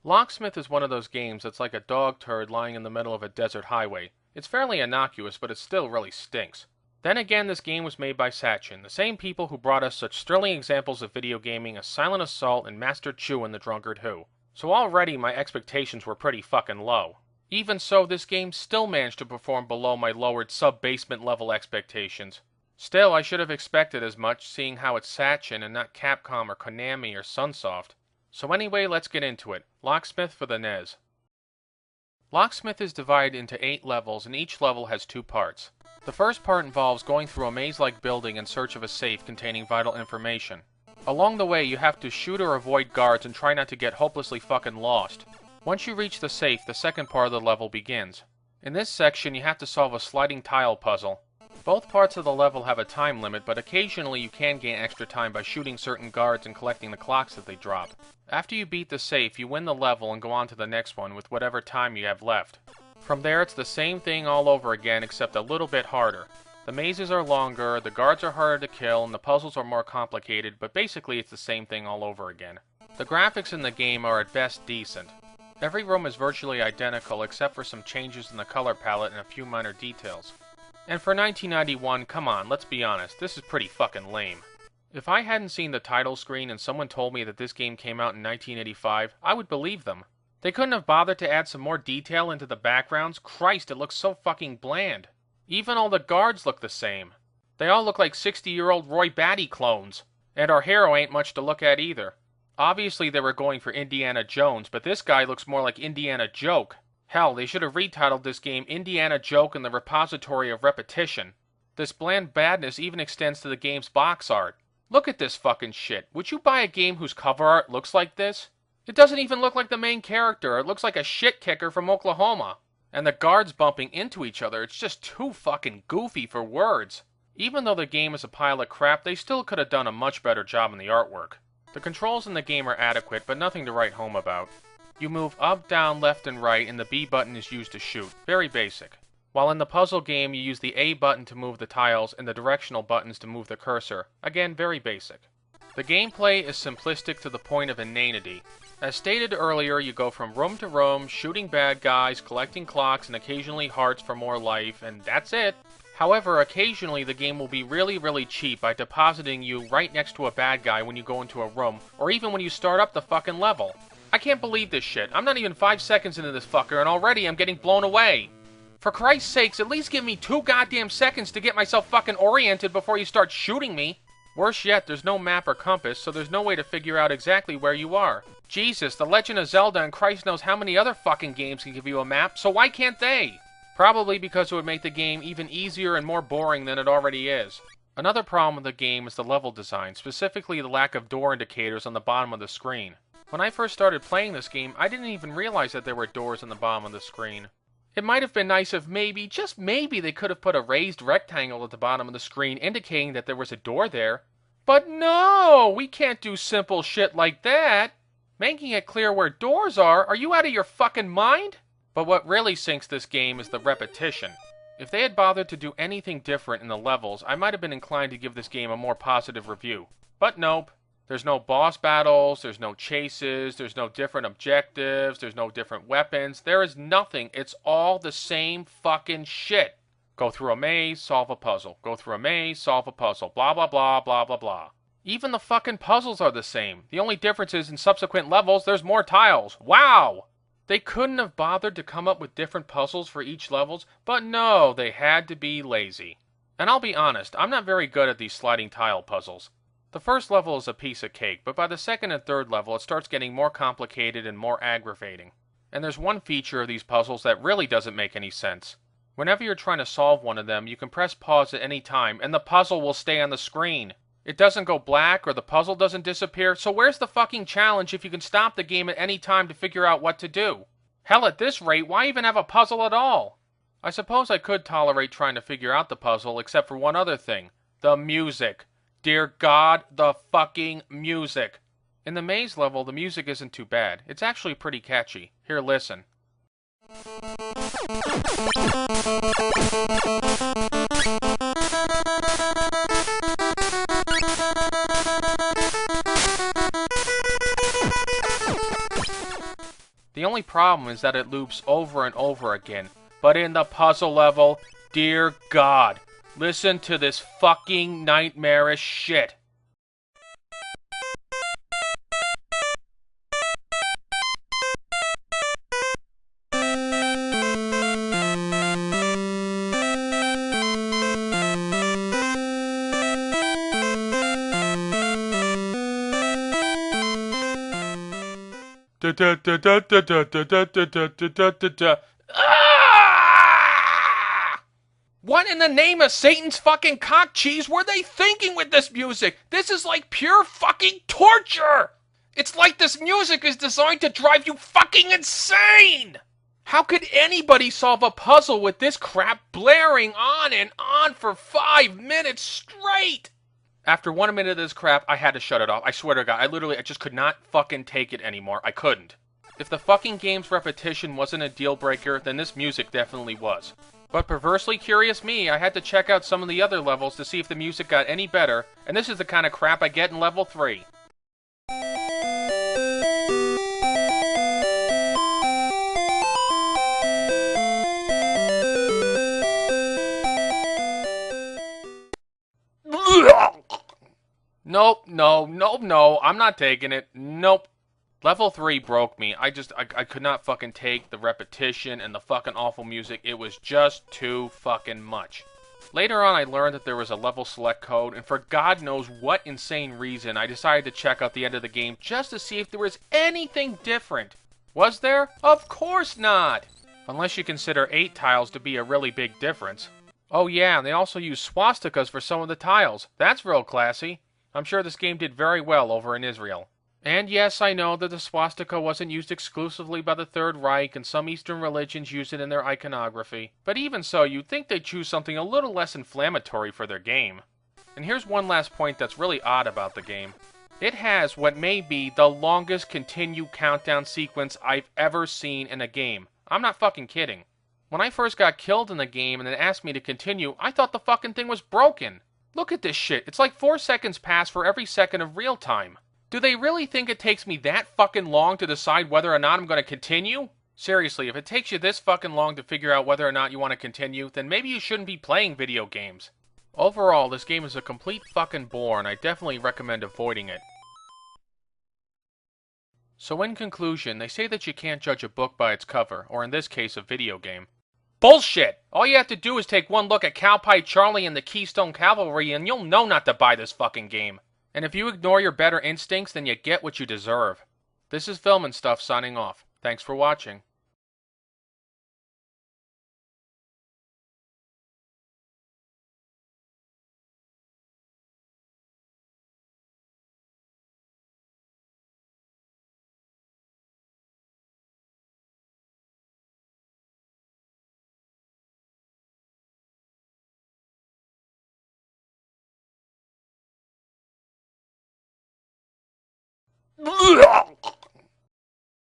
Locksmith is one of those games that's like a dog turd lying in the middle of a desert highway. It's fairly innocuous, but it still really stinks. Then again, this game was made by Satchin, the same people who brought us such sterling examples of video gaming as Silent Assault and Master Chew and the Drunkard Who. So already my expectations were pretty fucking low. Even so, this game still managed to perform below my lowered sub-basement level expectations. Still, I should have expected as much, seeing how it's Satchin and not Capcom or Konami or Sunsoft. So anyway, let's get into it. Locksmith for the NES. Locksmith is divided into 8 levels, and each level has 2 parts. The first part involves going through a maze-like building in search of a safe containing vital information. Along the way, you have to shoot or avoid guards and try not to get hopelessly fucking lost. Once you reach the safe, the second part of the level begins. In this section, you have to solve a sliding tile puzzle. Both parts of the level have a time limit, but occasionally you can gain extra time by shooting certain guards and collecting the clocks that they drop. After you beat the safe, you win the level and go on to the next one with whatever time you have left. From there, it's the same thing all over again, except a little bit harder. The mazes are longer, the guards are harder to kill, and the puzzles are more complicated, but basically it's the same thing all over again. The graphics in the game are at best decent. Every room is virtually identical, except for some changes in the color palette and a few minor details. And for 1991, come on, let's be honest, this is pretty fucking lame. If I hadn't seen the title screen and someone told me that this game came out in 1985, I would believe them. They couldn't have bothered to add some more detail into the backgrounds? Christ, it looks so fucking bland. Even all the guards look the same. They all look like 60-year-old Roy Batty clones. And our hero ain't much to look at either. Obviously they were going for Indiana Jones, but this guy looks more like Indiana Joke. Hell, they should have retitled this game Indiana Joke in the Repository of Repetition. This bland badness even extends to the game's box art. Look at this fucking shit. Would you buy a game whose cover art looks like this? It doesn't even look like the main character. It looks like a shit kicker from Oklahoma. And the guards bumping into each other, it's just too fucking goofy for words. Even though the game is a pile of crap, they still could have done a much better job in the artwork. The controls in the game are adequate, but nothing to write home about. You move up, down, left, and right, and the B button is used to shoot. Very basic. While in the puzzle game, you use the A button to move the tiles and the directional buttons to move the cursor. Again, very basic. The gameplay is simplistic to the point of inanity. As stated earlier, you go from room to room, shooting bad guys, collecting clocks, and occasionally hearts for more life, and that's it. However, occasionally the game will be really cheap by depositing you right next to a bad guy when you go into a room, or even when you start up the fucking level. I can't believe this shit. I'm not even 5 seconds into this fucker, and already I'm getting blown away. For Christ's sakes, at least give me 2 goddamn seconds to get myself fucking oriented before you start shooting me. Worse yet, there's no map or compass, so there's no way to figure out exactly where you are. Jesus, The Legend of Zelda and Christ knows how many other fucking games can give you a map, so why can't they? Probably because it would make the game even easier and more boring than it already is. Another problem with the game is the level design, specifically the lack of door indicators on the bottom of the screen. When I first started playing this game, I didn't even realize that there were doors on the bottom of the screen. It might have been nice if maybe, just maybe, they could have put a raised rectangle at the bottom of the screen indicating that there was a door there. But no! We can't do simple shit like that! Making it clear where doors are you out of your fucking mind? But what really sinks this game is the repetition. If they had bothered to do anything different in the levels, I might have been inclined to give this game a more positive review. But nope. There's no boss battles, there's no chases, there's no different objectives, there's no different weapons, there is nothing. It's all the same fucking shit. Go through a maze, solve a puzzle. Go through a maze, solve a puzzle. Blah blah blah blah blah blah. Even the fucking puzzles are the same. The only difference is in subsequent levels there's more tiles. Wow! They couldn't have bothered to come up with different puzzles for each levels, but no, they had to be lazy. And I'll be honest, I'm not very good at these sliding tile puzzles. The first level is a piece of cake, but by the second and third level it starts getting more complicated and more aggravating. And there's one feature of these puzzles that really doesn't make any sense. Whenever you're trying to solve one of them, you can press pause at any time, and the puzzle will stay on the screen. It doesn't go black or the puzzle doesn't disappear, so where's the fucking challenge if you can stop the game at any time to figure out what to do? Hell, at this rate, why even have a puzzle at all? I suppose I could tolerate trying to figure out the puzzle, except for one other thing. The music. Dear God, the fucking music. In the maze level, the music isn't too bad. It's actually pretty catchy. Here, listen. only problem is that it loops over and over again. But in the puzzle level, dear God, listen to this fucking nightmarish shit. What in the name of Satan's fucking cock cheese were they thinking with this music? This is like pure fucking torture! It's like this music is designed to drive you fucking insane! How could anybody solve a puzzle with this crap blaring on and on for 5 minutes straight? After 1 minute of this crap, I had to shut it off. I swear to God, I just could not fucking take it anymore. I couldn't. If the fucking game's repetition wasn't a deal breaker, then this music definitely was. But perversely curious me, I had to check out some of the other levels to see if the music got any better, and this is the kind of crap I get in level 3. Nope, no, I'm not taking it. Nope. Level 3 broke me. I could not fucking take the repetition and the fucking awful music. It was just too fucking much. Later on, I learned that there was a level select code, and for God knows what insane reason, I decided to check out the end of the game just to see if there was anything different. Was there? Of course not! Unless you consider 8 tiles to be a really big difference. Oh yeah, and they also use swastikas for some of the tiles. That's real classy. I'm sure this game did very well over in Israel. And yes, I know that the swastika wasn't used exclusively by the Third Reich, and some Eastern religions use it in their iconography. But even so, you'd think they'd choose something a little less inflammatory for their game. And here's one last point that's really odd about the game. It has what may be the longest continue countdown sequence I've ever seen in a game. I'm not fucking kidding. When I first got killed in the game and it asked me to continue, I thought the fucking thing was broken. Look at this shit. It's like 4 seconds pass for every second of real time. Do they really think it takes me that fucking long to decide whether or not I'm going to continue? Seriously, if it takes you this fucking long to figure out whether or not you want to continue, then maybe you shouldn't be playing video games. Overall, this game is a complete fucking bore, and I definitely recommend avoiding it. So in conclusion, they say that you can't judge a book by its cover, or in this case, a video game. Bullshit! All you have to do is take one look at Cowpie Charlie and the Keystone Cavalry and you'll know not to buy this fucking game. And if you ignore your better instincts, then you get what you deserve. This is Film and Stuff signing off. Thanks for watching.